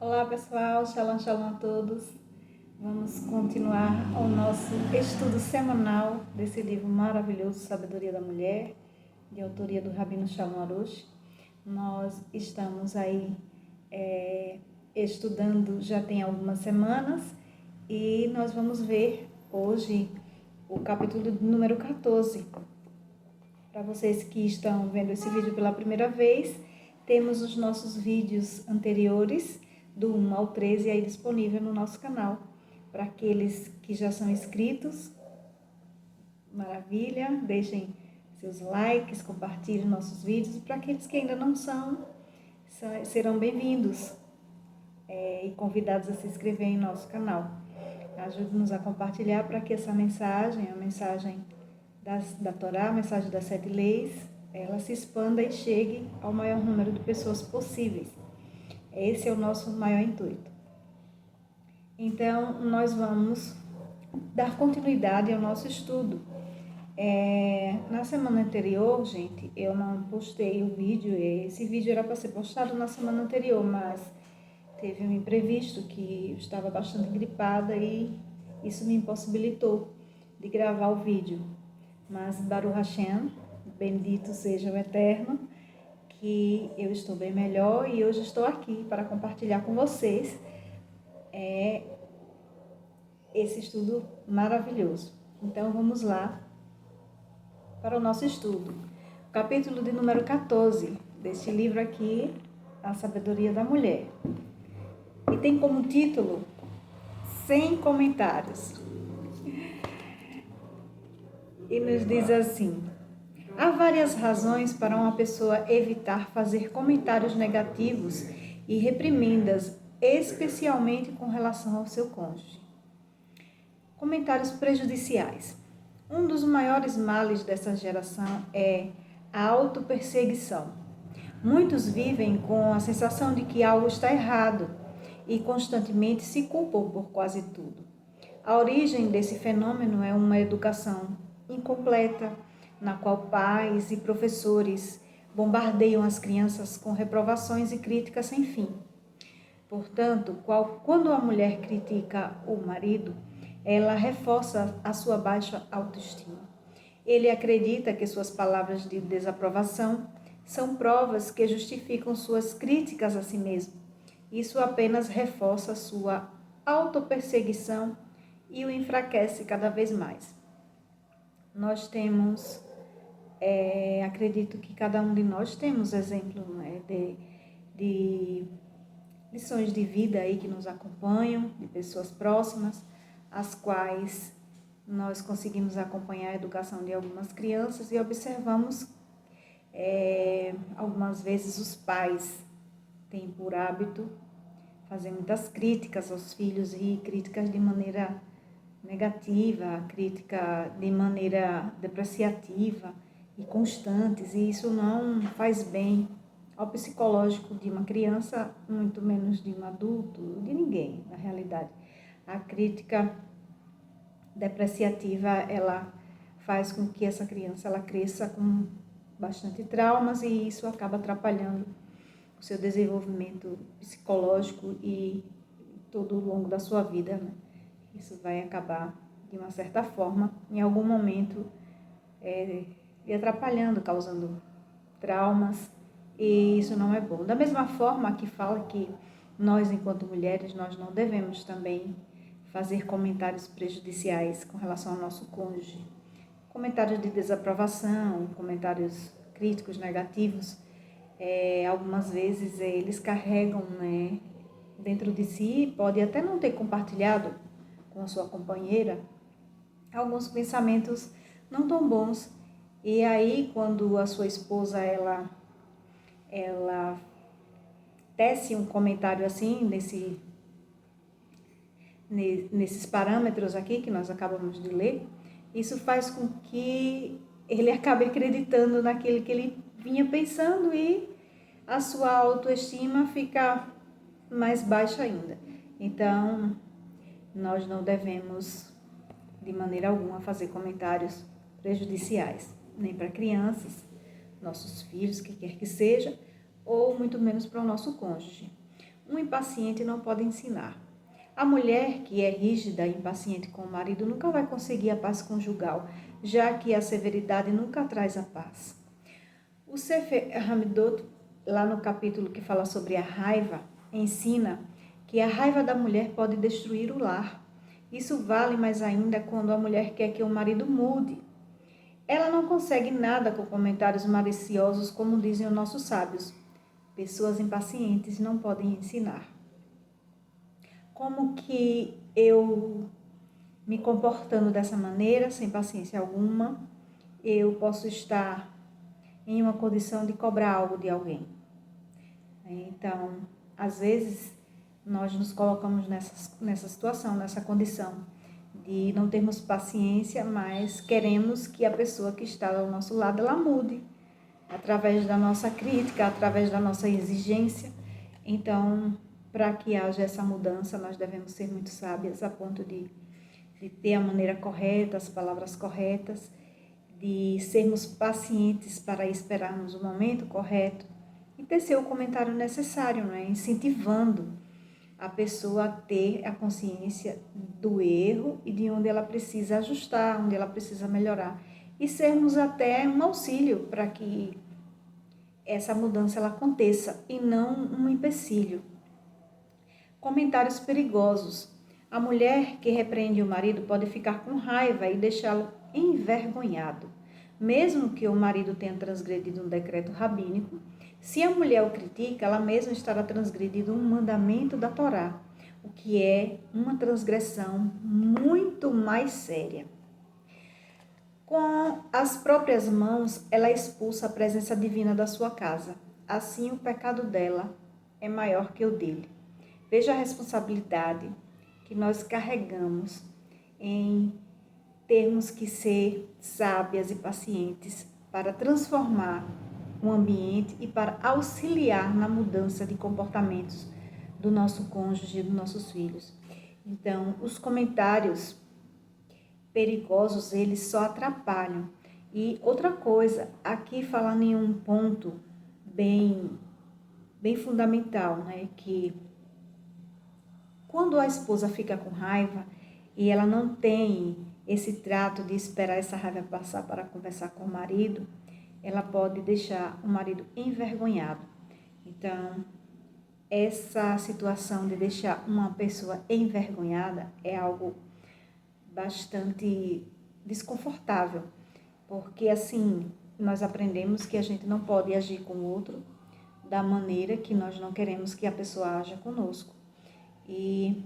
Olá pessoal, shalom, shalom a todos. Vamos continuar o nosso estudo semanal desse livro maravilhoso, Sabedoria da Mulher, de autoria do Rabino Shalom Arush. Nós estamos aí estudando já tem algumas semanas e nós vamos ver hoje o capítulo número 14. Para vocês que estão vendo esse vídeo pela primeira vez, temos os nossos vídeos anteriores do 1 ao 13 aí disponível no nosso canal. Para aqueles que já são inscritos, maravilha, deixem seus likes, compartilhem nossos vídeos. E para aqueles que ainda não são, serão bem-vindos e convidados a se inscrever em nosso canal. Ajude-nos a compartilhar para que essa mensagem, a mensagem da Torá, a mensagem das 7 leis, ela se expanda e chegue ao maior número de pessoas possíveis. Esse é o nosso maior intuito. Então, nós vamos dar continuidade ao nosso estudo. Na semana anterior, gente, eu não postei o vídeo. Esse vídeo era para ser postado na semana anterior, mas teve um imprevisto que eu estava bastante gripada e isso me impossibilitou de gravar o vídeo. Mas Baruch Hashem, bendito seja o Eterno, que eu estou bem melhor e hoje estou aqui para compartilhar com vocês esse estudo maravilhoso. Então vamos lá para o nosso estudo. O capítulo de número 14 deste livro aqui, A Sabedoria da Mulher. E tem como título, Sem Comentários. E nos diz assim: há várias razões para uma pessoa evitar fazer comentários negativos e reprimendas, especialmente com relação ao seu cônjuge. Comentários prejudiciais. Um dos maiores males dessa geração é a autoperseguição. Muitos vivem com a sensação de que algo está errado e constantemente se culpam por quase tudo. A origem desse fenômeno é uma educação incompleta, na qual pais e professores bombardeiam as crianças com reprovações e críticas sem fim. Portanto, quando a mulher critica o marido, ela reforça a sua baixa autoestima. Ele acredita que suas palavras de desaprovação são provas que justificam suas críticas a si mesmo. Isso apenas reforça sua autoperseguição e o enfraquece cada vez mais. Nós temos, acredito que cada um de nós temos exemplo, né, de lições de vida aí que nos acompanham, de pessoas próximas, as quais nós conseguimos acompanhar a educação de algumas crianças e observamos algumas vezes os pais têm por hábito fazer muitas críticas aos filhos e críticas de maneira negativa, crítica de maneira depreciativa e constantes, e isso não faz bem ao psicológico de uma criança, muito menos de um adulto, de ninguém, na realidade. A crítica depreciativa, ela faz com que essa criança ela cresça com bastante traumas e isso acaba atrapalhando o seu desenvolvimento psicológico e todo o longo da sua vida, né? Isso vai acabar, de uma certa forma, em algum momento, lhe atrapalhando, causando traumas, e isso não é bom. Da mesma forma que fala que nós, enquanto mulheres, nós não devemos também fazer comentários prejudiciais com relação ao nosso cônjuge. Comentários de desaprovação, comentários críticos, negativos, algumas vezes eles carregam, né, dentro de si, pode até não ter compartilhado com a sua companheira alguns pensamentos não tão bons. E aí, quando a sua esposa ela tece um comentário assim, nesses parâmetros aqui que nós acabamos de ler, isso faz com que ele acabe acreditando naquilo que ele vinha pensando e a sua autoestima fica mais baixa ainda. Então, nós não devemos, de maneira alguma, fazer comentários prejudiciais, nem para crianças, nossos filhos, que quer que seja, ou muito menos para o nosso cônjuge. Um impaciente não pode ensinar. A mulher que é rígida e impaciente com o marido nunca vai conseguir a paz conjugal, já que a severidade nunca traz a paz. O Sefer Hamidot, lá no capítulo que fala sobre a raiva, ensina que a raiva da mulher pode destruir o lar. Isso vale mais ainda quando a mulher quer que o marido mude. Ela não consegue nada com comentários maliciosos, como dizem os nossos sábios. Pessoas impacientes não podem ensinar. Como que eu, me comportando dessa maneira, sem paciência alguma, eu posso estar em uma condição de cobrar algo de alguém? Então, às vezes, nós nos colocamos nessa situação, nessa condição de não termos paciência, mas queremos que a pessoa que está ao nosso lado, ela mude, através da nossa crítica, através da nossa exigência. Então, para que haja essa mudança, nós devemos ser muito sábias a ponto de ter a maneira correta, as palavras corretas, de sermos pacientes para esperarmos o momento correto e tecer o comentário necessário, né? Incentivando a pessoa a ter a consciência do erro e de onde ela precisa ajustar, onde ela precisa melhorar. E sermos até um auxílio para que essa mudança ela aconteça e não um empecilho. Comentários perigosos. A mulher que repreende o marido pode ficar com raiva e deixá-lo envergonhado. Mesmo que o marido tenha transgredido um decreto rabínico, se a mulher o critica, ela mesma estará transgredindo um mandamento da Torá, o que é uma transgressão muito mais séria. Com as próprias mãos, ela expulsa a presença divina da sua casa. Assim, o pecado dela é maior que o dele. Veja a responsabilidade que nós carregamos em termos que ser sábias e pacientes para transformar o ambiente e para auxiliar na mudança de comportamentos do nosso cônjuge e dos nossos filhos. Então, os comentários perigosos, eles só atrapalham. E outra coisa, aqui falando em um ponto bem fundamental, né, que quando a esposa fica com raiva e ela não tem esse trato de esperar essa raiva passar para conversar com o marido, ela pode deixar o marido envergonhado. Então, essa situação de deixar uma pessoa envergonhada é algo bastante desconfortável, porque assim, nós aprendemos que a gente não pode agir com o outro da maneira que nós não queremos que a pessoa haja conosco. E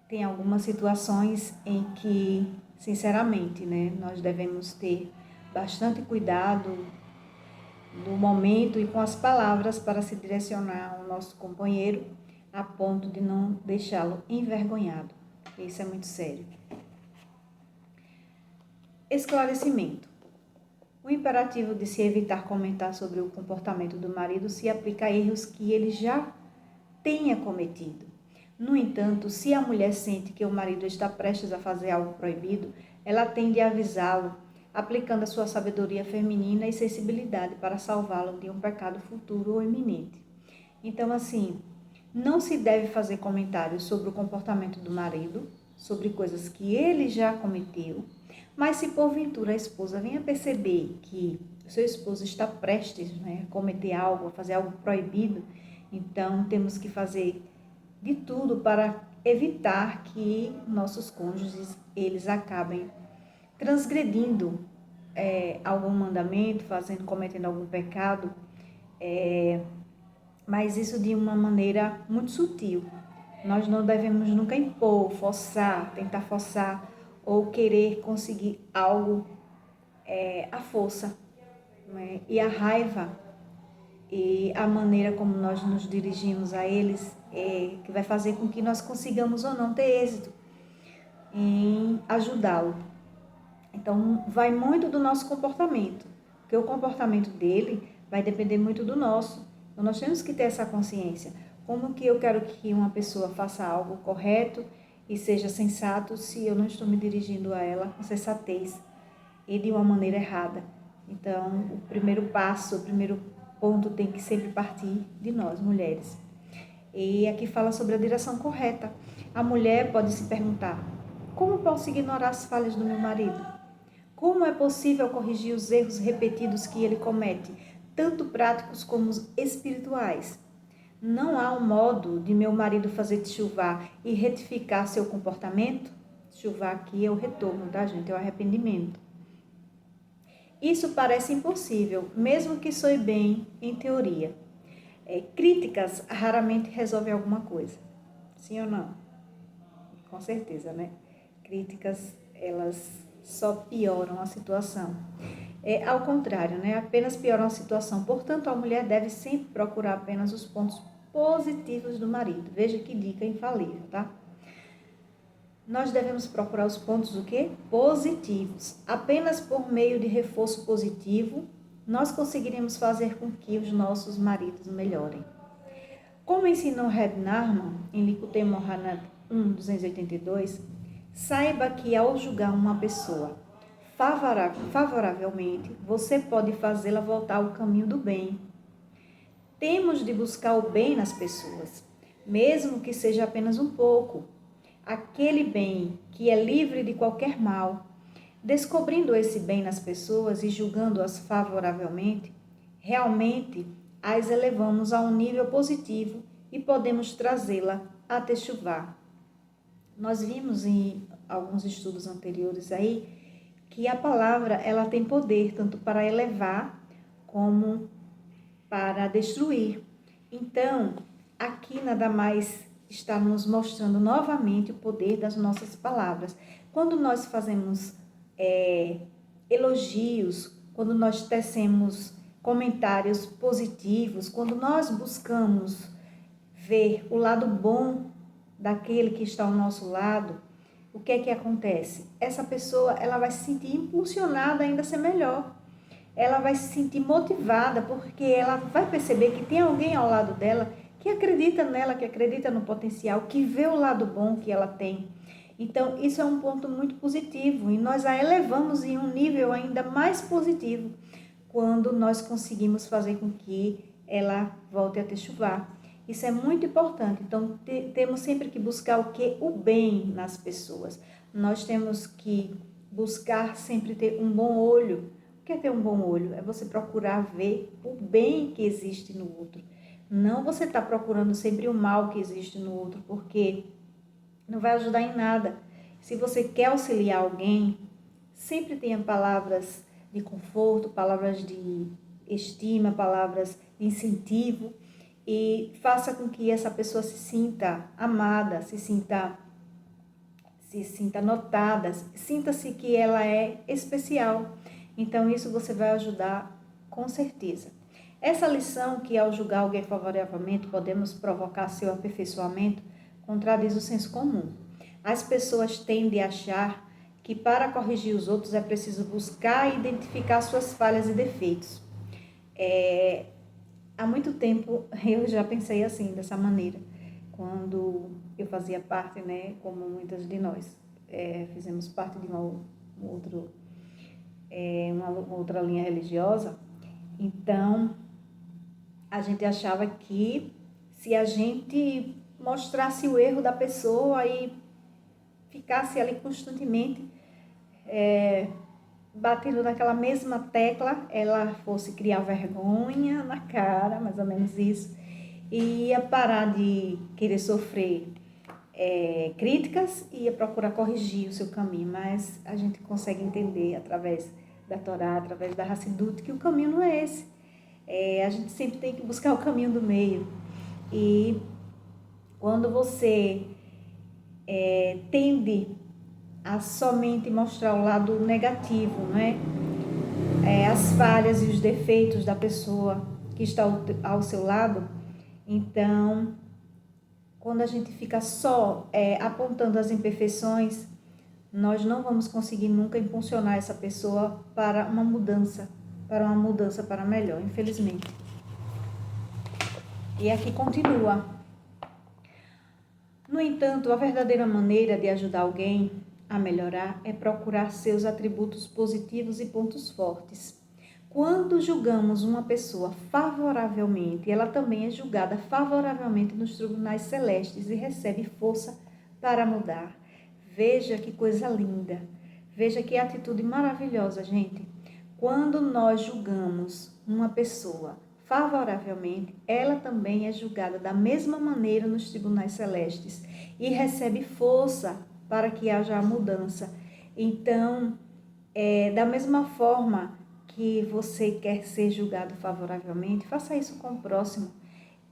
tem algumas situações em que, sinceramente, né, nós devemos ter bastante cuidado no momento e com as palavras para se direcionar ao nosso companheiro a ponto de não deixá-lo envergonhado. Isso é muito sério. Esclarecimento. O imperativo de se evitar comentar sobre o comportamento do marido se aplica a erros que ele já tenha cometido. No entanto, se a mulher sente que o marido está prestes a fazer algo proibido, ela tende a avisá-lo, aplicando a sua sabedoria feminina e sensibilidade para salvá-lo de um pecado futuro ou iminente. Então, assim, não se deve fazer comentários sobre o comportamento do marido, sobre coisas que ele já cometeu, mas se porventura a esposa venha perceber que o seu esposo está prestes, né, a cometer algo, a fazer algo proibido, então temos que fazer de tudo para evitar que nossos cônjuges eles acabem transgredindo algum mandamento, cometendo algum pecado, mas isso de uma maneira muito sutil. Nós não devemos nunca impor, tentar forçar ou querer conseguir algo à força, né? E a raiva e a maneira como nós nos dirigimos a eles que vai fazer com que nós consigamos ou não ter êxito em ajudá-lo. Então, vai muito do nosso comportamento, porque o comportamento dele vai depender muito do nosso. Então, nós temos que ter essa consciência. Como que eu quero que uma pessoa faça algo correto e seja sensato se eu não estou me dirigindo a ela com sensatez e de uma maneira errada? Então, o primeiro passo, o primeiro ponto tem que sempre partir de nós, mulheres. E aqui fala sobre a direção correta. A mulher pode se perguntar: como posso ignorar as falhas do meu marido? Como é possível corrigir os erros repetidos que ele comete, tanto práticos como espirituais? Não há um modo de meu marido fazer chuvar e retificar seu comportamento? Chuvar aqui é o retorno, tá, gente? É o arrependimento. Isso parece impossível, mesmo que soe bem em teoria. Críticas raramente resolvem alguma coisa. Sim ou não? Com certeza, né? Críticas, elas só pioram a situação. Ao contrário, né? Apenas pioram a situação. Portanto, a mulher deve sempre procurar apenas os pontos positivos do marido. Veja que dica infalível, tá? Nós devemos procurar os pontos o quê? Positivos. Apenas por meio de reforço positivo, nós conseguiremos fazer com que os nossos maridos melhorem. Como ensinou Reb Narman em Likutei Moharan 1:282, saiba que ao julgar uma pessoa favoravelmente, você pode fazê-la voltar ao caminho do bem. Temos de buscar o bem nas pessoas, mesmo que seja apenas um pouco. Aquele bem que é livre de qualquer mal. Descobrindo esse bem nas pessoas e julgando-as favoravelmente, realmente as elevamos a um nível positivo e podemos trazê-la a techuvá. Nós vimos em alguns estudos anteriores aí que a palavra ela tem poder tanto para elevar como para destruir. Então, aqui nada mais está nos mostrando novamente o poder das nossas palavras. Quando nós fazemos elogios, quando nós tecemos comentários positivos, quando nós buscamos ver o lado bom daquele que está ao nosso lado, o que é que acontece? Essa pessoa ela vai se sentir impulsionada ainda a ser melhor. Ela vai se sentir motivada porque ela vai perceber que tem alguém ao lado dela que acredita nela, que acredita no potencial, que vê o lado bom que ela tem. Então, isso é um ponto muito positivo e nós a elevamos em um nível ainda mais positivo quando nós conseguimos fazer com que ela volte a techuvá. Isso é muito importante. Então, temos sempre que buscar o que? O bem nas pessoas. Nós temos que buscar sempre ter um bom olho. O que é ter um bom olho? É você procurar ver o bem que existe no outro. Não você estar procurando sempre o mal que existe no outro, porque não vai ajudar em nada. Se você quer auxiliar alguém, sempre tenha palavras de conforto, palavras de estima, palavras de incentivo e faça com que essa pessoa se sinta amada, se sinta notada, sinta-se que ela é especial. Então, isso você vai ajudar com certeza. Essa lição que ao julgar alguém favoravelmente podemos provocar seu aperfeiçoamento contradiz o senso comum. As pessoas tendem a achar que para corrigir os outros é preciso buscar e identificar suas falhas e defeitos. Há muito tempo eu já pensei assim, dessa maneira, quando eu fazia parte, né, como muitas de nós, fizemos parte de uma outra linha religiosa. Então, a gente achava que se a gente mostrasse o erro da pessoa e ficasse ali constantemente batendo naquela mesma tecla, ela fosse criar vergonha na cara, mais ou menos isso, e ia parar de querer sofrer críticas e ia procurar corrigir o seu caminho. Mas a gente consegue entender através da Torá, através da Hassidut, que o caminho não é esse. A gente sempre tem que buscar o caminho do meio. E quando você tende a somente mostrar o lado negativo, não é? As falhas e os defeitos da pessoa que está ao seu lado, então, quando a gente fica só apontando as imperfeições, nós não vamos conseguir nunca impulsionar essa pessoa para uma mudança para melhor, infelizmente. E aqui continua. No entanto, a verdadeira maneira de ajudar alguém a melhorar é procurar seus atributos positivos e pontos fortes. Quando julgamos uma pessoa favoravelmente, ela também é julgada favoravelmente nos tribunais celestes e recebe força para mudar. Veja que coisa linda. Veja que atitude maravilhosa, gente. Quando nós julgamos uma pessoa favoravelmente, ela também é julgada da mesma maneira nos tribunais celestes e recebe força para que haja a mudança. Então, da mesma forma que você quer ser julgado favoravelmente, faça isso com o próximo.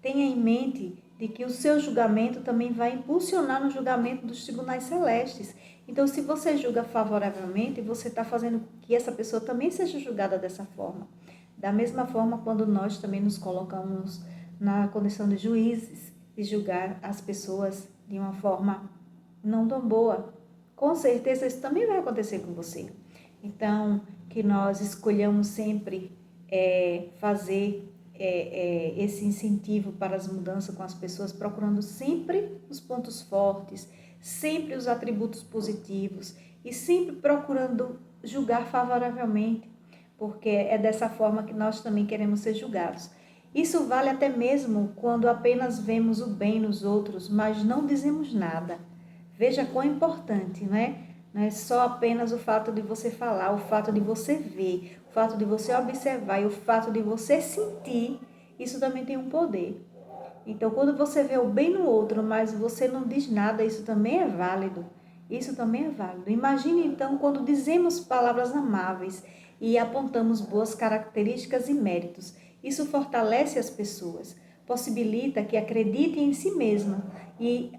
Tenha em mente de que o seu julgamento também vai impulsionar no julgamento dos tribunais celestes. Então, se você julga favoravelmente, você está fazendo com que essa pessoa também seja julgada dessa forma. Da mesma forma, quando nós também nos colocamos na condição de juízes, de julgar as pessoas de uma forma não tão boa, com certeza isso também vai acontecer com você. Então, que nós escolhamos sempre fazer esse incentivo para as mudanças com as pessoas, procurando sempre os pontos fortes, sempre os atributos positivos e sempre procurando julgar favoravelmente, porque é dessa forma que nós também queremos ser julgados. Isso vale até mesmo quando apenas vemos o bem nos outros, mas não dizemos nada. Veja quão importante, não é? Não é só apenas o fato de você falar, o fato de você ver, o fato de você observar e o fato de você sentir, isso também tem um poder. Então, quando você vê o bem no outro, mas você não diz nada, isso também é válido. Isso também é válido. Imagine, então, quando dizemos palavras amáveis e apontamos boas características e méritos. Isso fortalece as pessoas, possibilita que acreditem em si mesmas e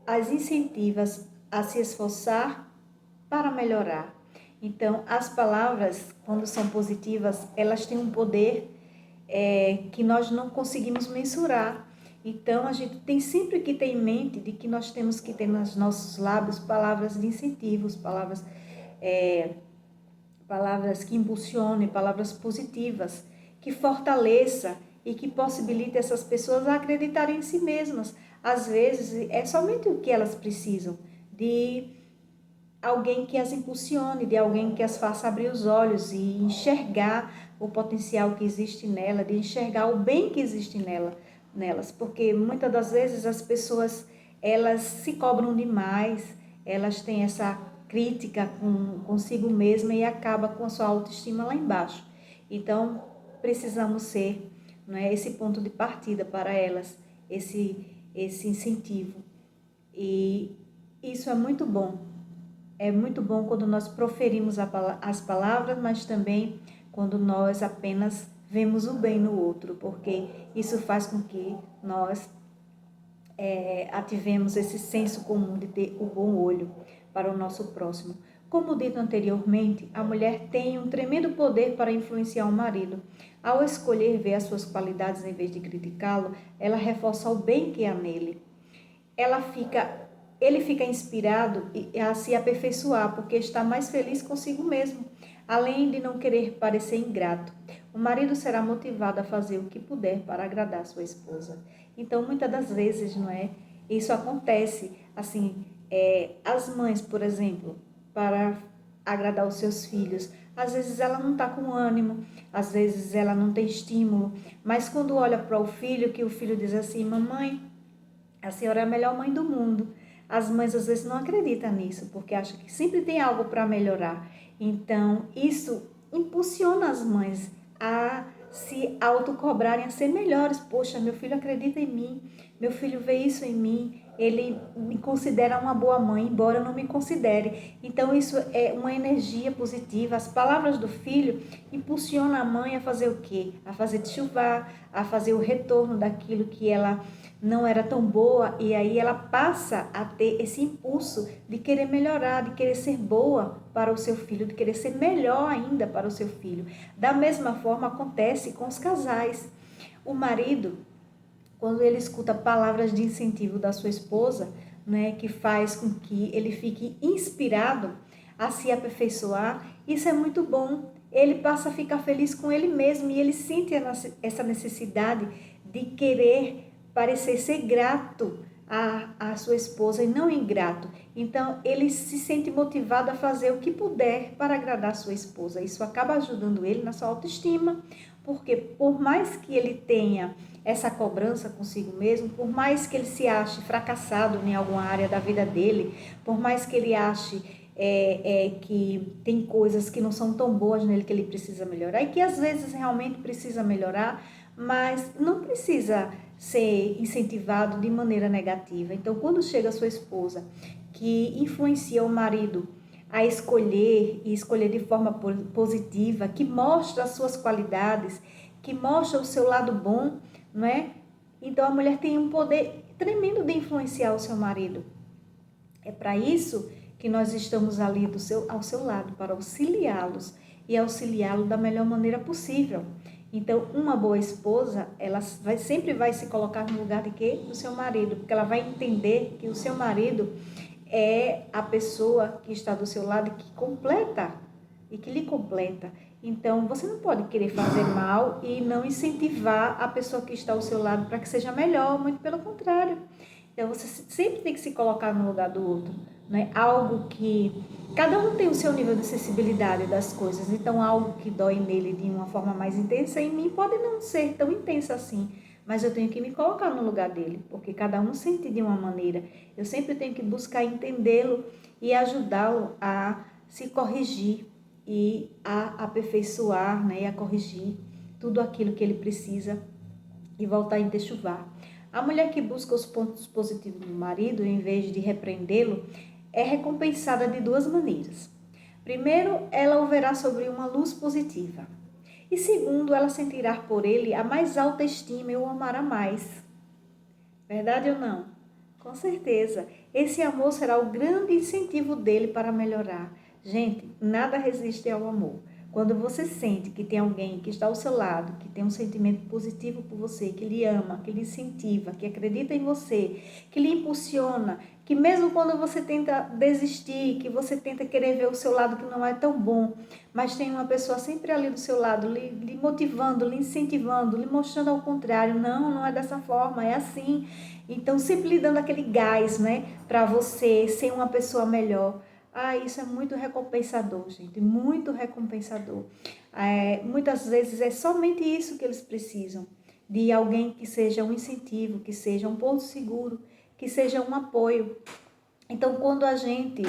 as incentiva a se esforçar para melhorar. Então, as palavras, quando são positivas, elas têm um poder que nós não conseguimos mensurar. Então, a gente tem sempre que ter em mente de que nós temos que ter nos nossos lábios palavras de incentivos, palavras que impulsionem, palavras positivas, que fortaleça e que possibilite essas pessoas a acreditarem em si mesmas. Às vezes, é somente o que elas precisam, de alguém que as impulsione, de alguém que as faça abrir os olhos e enxergar o potencial que existe nela, de enxergar o bem que existe nelas, porque muitas das vezes as pessoas, elas se cobram demais, elas têm essa crítica consigo mesma e acaba com a sua autoestima lá embaixo. Então, precisamos ser, não é, esse ponto de partida para elas, esse incentivo. E isso é muito bom. É muito bom quando nós proferimos as palavras, mas também quando nós apenas vemos o bem no outro, porque isso faz com que nós ativemos esse senso comum de ter o bom olho para o nosso próximo. Como dito anteriormente, a mulher tem um tremendo poder para influenciar o marido. Ao escolher ver as suas qualidades em vez de criticá-lo, ela reforça o bem que há nele. Ele fica inspirado a se aperfeiçoar, porque está mais feliz consigo mesmo, além de não querer parecer ingrato. O marido será motivado a fazer o que puder para agradar sua esposa. Então, muitas das vezes, não é? Isso acontece, assim, as mães, por exemplo, para agradar os seus filhos. Às vezes ela não está com ânimo, às vezes ela não tem estímulo, mas quando olha para o filho, que o filho diz assim: mamãe, a senhora é a melhor mãe do mundo. As mães às vezes não acreditam nisso, porque acham que sempre tem algo para melhorar. Então, isso impulsiona as mães a se autocobrarem, a ser melhores. Poxa, meu filho acredita em mim, meu filho vê isso em mim, ele me considera uma boa mãe, embora eu não me considere. Então, isso é uma energia positiva. As palavras do filho impulsionam a mãe a fazer o quê? A fazer chuvar, a fazer o retorno daquilo que ela não era tão boa, e aí ela passa a ter esse impulso de querer melhorar, de querer ser boa para o seu filho, de querer ser melhor ainda para o seu filho. Da mesma forma acontece com os casais. O marido, quando ele escuta palavras de incentivo da sua esposa, né, que faz com que ele fique inspirado a se aperfeiçoar, isso é muito bom. Ele passa a ficar feliz com ele mesmo e ele sente essa necessidade de querer parecer ser grato a sua esposa e não ingrato. Então, ele se sente motivado a fazer o que puder para agradar a sua esposa. Isso acaba ajudando ele na sua autoestima, porque por mais que ele tenha essa cobrança consigo mesmo, por mais que ele se ache fracassado em alguma área da vida dele, por mais que ele ache que tem coisas que não são tão boas nele que ele precisa melhorar e que às vezes realmente precisa melhorar, mas não precisa ser incentivado de maneira negativa. Então, quando chega a sua esposa que influencia o marido a escolher e escolher de forma positiva, que mostra as suas qualidades, que mostra o seu lado bom, não é? Então a mulher tem um poder tremendo de influenciar o seu marido. É para isso que nós estamos ali ao seu lado, para auxiliá-los e auxiliá-lo da melhor maneira possível. Então, uma boa esposa, ela sempre vai se colocar no lugar de quê? Do seu marido, porque ela vai entender que o seu marido é a pessoa que está do seu lado e que completa, e que lhe completa. Então, você não pode querer fazer mal e não incentivar a pessoa que está ao seu lado para que seja melhor, muito pelo contrário. Então, você sempre tem que se colocar no lugar do outro, né? Algo que cada um tem o seu nível de sensibilidade das coisas, então algo que dói nele de uma forma mais intensa, em mim pode não ser tão intensa assim, mas eu tenho que me colocar no lugar dele, porque cada um sente de uma maneira. Eu sempre tenho que buscar entendê-lo e ajudá-lo a se corrigir e a aperfeiçoar, né, e a corrigir tudo aquilo que ele precisa e voltar a enxuvar. A mulher que busca os pontos positivos do marido, em vez de repreendê-lo, é recompensada de duas maneiras. Primeiro, ela o verá sobre uma luz positiva. E segundo, ela sentirá por ele a mais alta estima e o amará mais. Verdade ou não? Com certeza. Esse amor será o grande incentivo dele para melhorar. Gente, nada resiste ao amor. Quando você sente que tem alguém que está ao seu lado, que tem um sentimento positivo por você, que lhe ama, que lhe incentiva, que acredita em você, que lhe impulsiona, que mesmo quando você tenta desistir, que você tenta querer ver o seu lado que não é tão bom, mas tem uma pessoa sempre ali do seu lado, lhe motivando, lhe incentivando, lhe mostrando ao contrário, não é dessa forma, é assim. Então, sempre lhe dando aquele gás, né, para você ser uma pessoa melhor. Isso é muito recompensador, gente, muito recompensador. Muitas vezes é somente isso que eles precisam, de alguém que seja um incentivo, que seja um ponto seguro, que seja um apoio. Então, quando a gente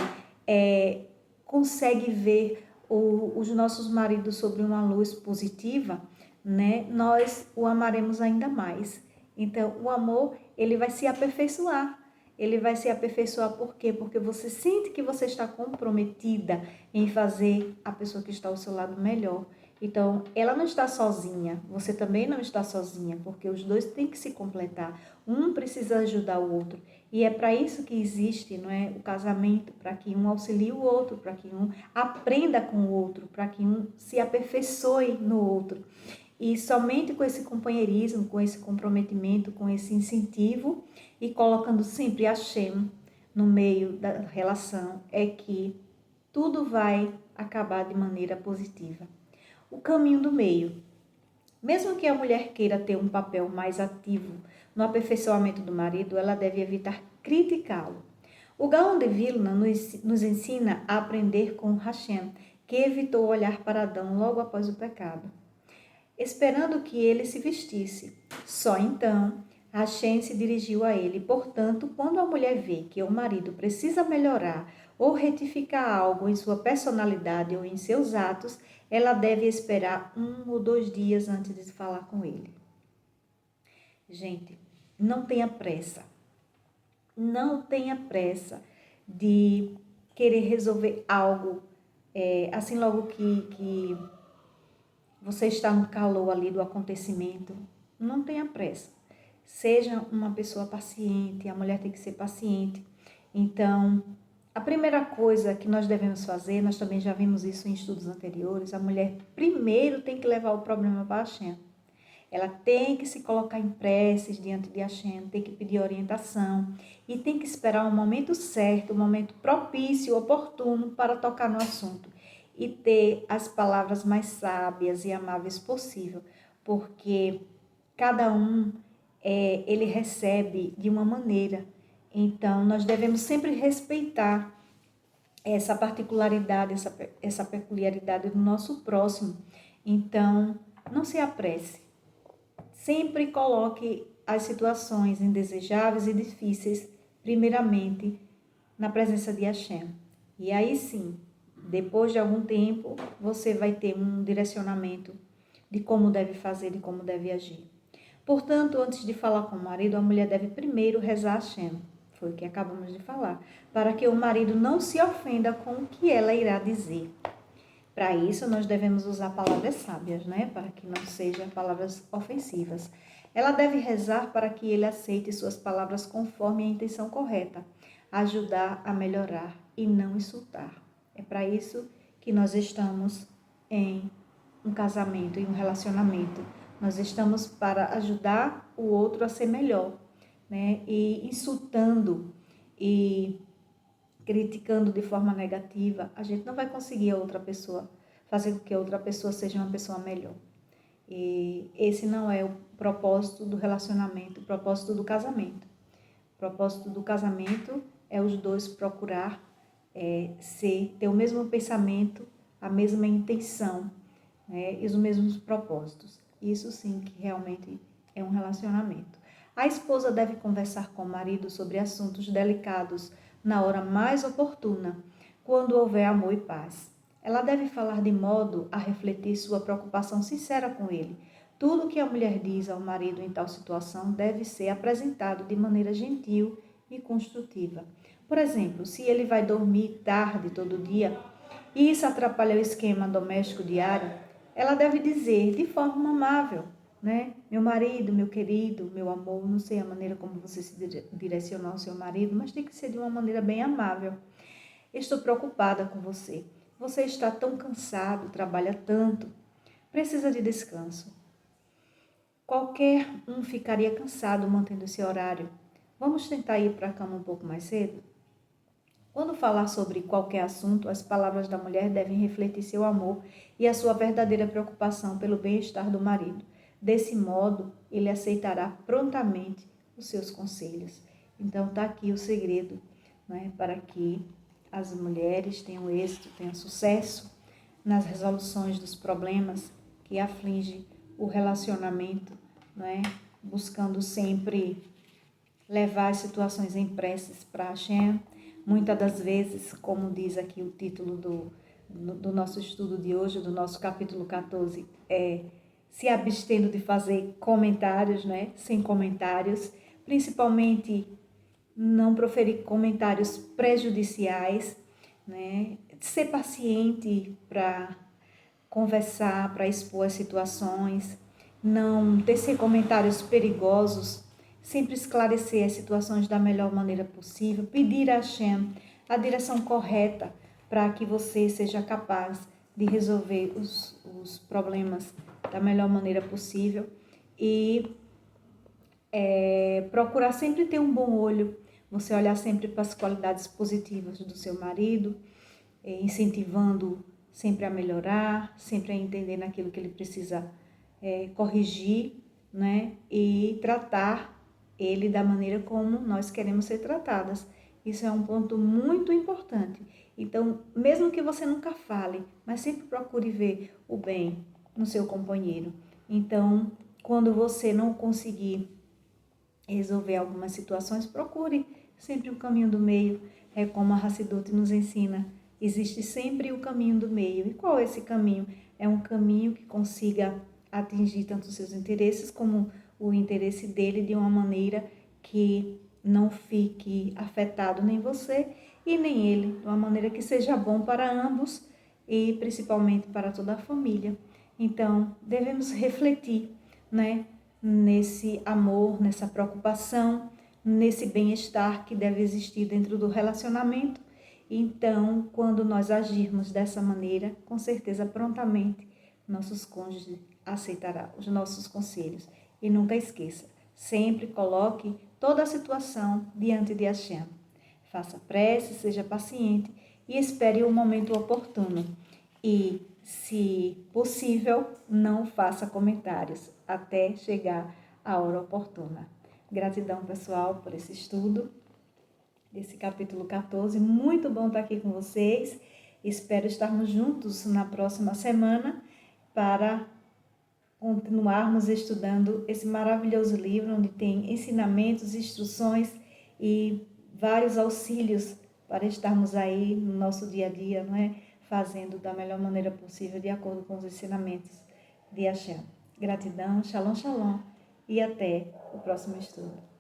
consegue ver os nossos maridos sobre uma luz positiva, né, nós o amaremos ainda mais. Então, o amor, ele vai se aperfeiçoar. Ele vai se aperfeiçoar por quê? Porque você sente que você está comprometida em fazer a pessoa que está ao seu lado melhor. Então, ela não está sozinha, você também não está sozinha, porque os dois têm que se completar. Um precisa ajudar o outro. E é para isso que existe, não é, o casamento, para que um auxilie o outro, para que um aprenda com o outro, para que um se aperfeiçoe no outro. E somente com esse companheirismo, com esse comprometimento, com esse incentivo e colocando sempre a Hashem no meio da relação é que tudo vai acabar de maneira positiva. O caminho do meio. Mesmo que a mulher queira ter um papel mais ativo no aperfeiçoamento do marido, ela deve evitar criticá-lo. O Gaon de Vilna nos ensina a aprender com Hashem, que evitou olhar para Adão logo após o pecado, esperando que ele se vestisse. Só então, Hashem se dirigiu a ele. Portanto, quando a mulher vê que o marido precisa melhorar ou retificar algo em sua personalidade ou em seus atos, ela deve esperar 1 ou 2 dias antes de falar com ele. Gente, não tenha pressa. Não tenha pressa de querer resolver algo assim logo que você está no calor ali do acontecimento. Não tenha pressa. Seja uma pessoa paciente, a mulher tem que ser paciente. Então, a primeira coisa que nós devemos fazer, nós também já vimos isso em estudos anteriores, a mulher primeiro tem que levar o problema para Hashem. Ela tem que se colocar em preces diante de Hashem, tem que pedir orientação e tem que esperar um momento certo, um momento propício, oportuno para tocar no assunto e ter as palavras mais sábias e amáveis possível, porque cada um ele recebe de uma maneira. Então, nós devemos sempre respeitar essa particularidade, essa peculiaridade do nosso próximo. Então, não se apresse. Sempre coloque as situações indesejáveis e difíceis, primeiramente, na presença de Hashem. E aí sim, depois de algum tempo, você vai ter um direcionamento de como deve fazer, de como deve agir. Portanto, antes de falar com o marido, a mulher deve primeiro rezar a Hashem. Foi o que acabamos de falar. Para que o marido não se ofenda com o que ela irá dizer. Para isso, nós devemos usar palavras sábias, né? Para que não sejam palavras ofensivas. Ela deve rezar para que ele aceite suas palavras conforme a intenção correta, ajudar a melhorar e não insultar. É para isso que nós estamos em um casamento, em um relacionamento. Nós estamos para ajudar o outro a ser melhor, né? E insultando e criticando de forma negativa, a gente não vai conseguir a outra pessoa, fazer com que a outra pessoa seja uma pessoa melhor. E esse não é o propósito do relacionamento, o propósito do casamento. O propósito do casamento é os dois procurar ter o mesmo pensamento, a mesma intenção, né, e os mesmos propósitos. Isso sim que realmente é um relacionamento. A esposa deve conversar com o marido sobre assuntos delicados na hora mais oportuna, quando houver amor e paz. Ela deve falar de modo a refletir sua preocupação sincera com ele. Tudo que a mulher diz ao marido em tal situação deve ser apresentado de maneira gentil e construtiva. Por exemplo, se ele vai dormir tarde todo dia e isso atrapalha o esquema doméstico diário, ela deve dizer de forma amável, né? Meu marido, meu querido, meu amor, não sei a maneira como você se direcionar ao seu marido, mas tem que ser de uma maneira bem amável. Estou preocupada com você. Você está tão cansado, trabalha tanto, precisa de descanso. Qualquer um ficaria cansado mantendo esse horário. Vamos tentar ir para a cama um pouco mais cedo? Quando falar sobre qualquer assunto, as palavras da mulher devem refletir seu amor e a sua verdadeira preocupação pelo bem-estar do marido. Desse modo, ele aceitará prontamente os seus conselhos. Então, está aqui o segredo, né, para que as mulheres tenham êxito, tenham sucesso nas resoluções dos problemas que afligem o relacionamento, né, buscando sempre levar as situações em preces para Hashem. Muitas das vezes, como diz aqui o título do nosso estudo de hoje, do nosso capítulo 14, se abstendo de fazer comentários, né? Sem comentários, principalmente não proferir comentários prejudiciais, né? Ser paciente para conversar, para expor as situações, não tecer comentários perigosos, sempre esclarecer as situações da melhor maneira possível, pedir a Hashem a direção correta para que você seja capaz de resolver os problemas da melhor maneira possível e procurar sempre ter um bom olho, você olhar sempre para as qualidades positivas do seu marido, incentivando sempre a melhorar, sempre a entender naquilo que ele precisa corrigir, né? E tratar ele da maneira como nós queremos ser tratadas. Isso é um ponto muito importante. Então, mesmo que você nunca fale, mas sempre procure ver o bem no seu companheiro. Então, quando você não conseguir resolver algumas situações, procure sempre o caminho do meio. É como a Hassidut nos ensina, existe sempre o caminho do meio. E qual é esse caminho? É um caminho que consiga atingir tanto os seus interesses como o interesse dele de uma maneira que não fique afetado nem você e nem ele, de uma maneira que seja bom para ambos e principalmente para toda a família. Então, devemos refletir, né, nesse amor, nessa preocupação, nesse bem-estar que deve existir dentro do relacionamento. Então, quando nós agirmos dessa maneira, com certeza, prontamente, nossos cônjuges aceitarão os nossos conselhos. E nunca esqueça, sempre coloque toda a situação diante de Hashem. Faça prece, seja paciente e espere o momento oportuno. E, se possível, não faça comentários até chegar a hora oportuna. Gratidão, pessoal, por esse estudo. desse capítulo 14. Muito bom estar aqui com vocês. Espero estarmos juntos na próxima semana para continuarmos estudando esse maravilhoso livro, onde tem ensinamentos, instruções e vários auxílios para estarmos aí no nosso dia a dia, não é? Fazendo da melhor maneira possível, de acordo com os ensinamentos de Hashem. Gratidão, shalom, shalom, e até o próximo estudo.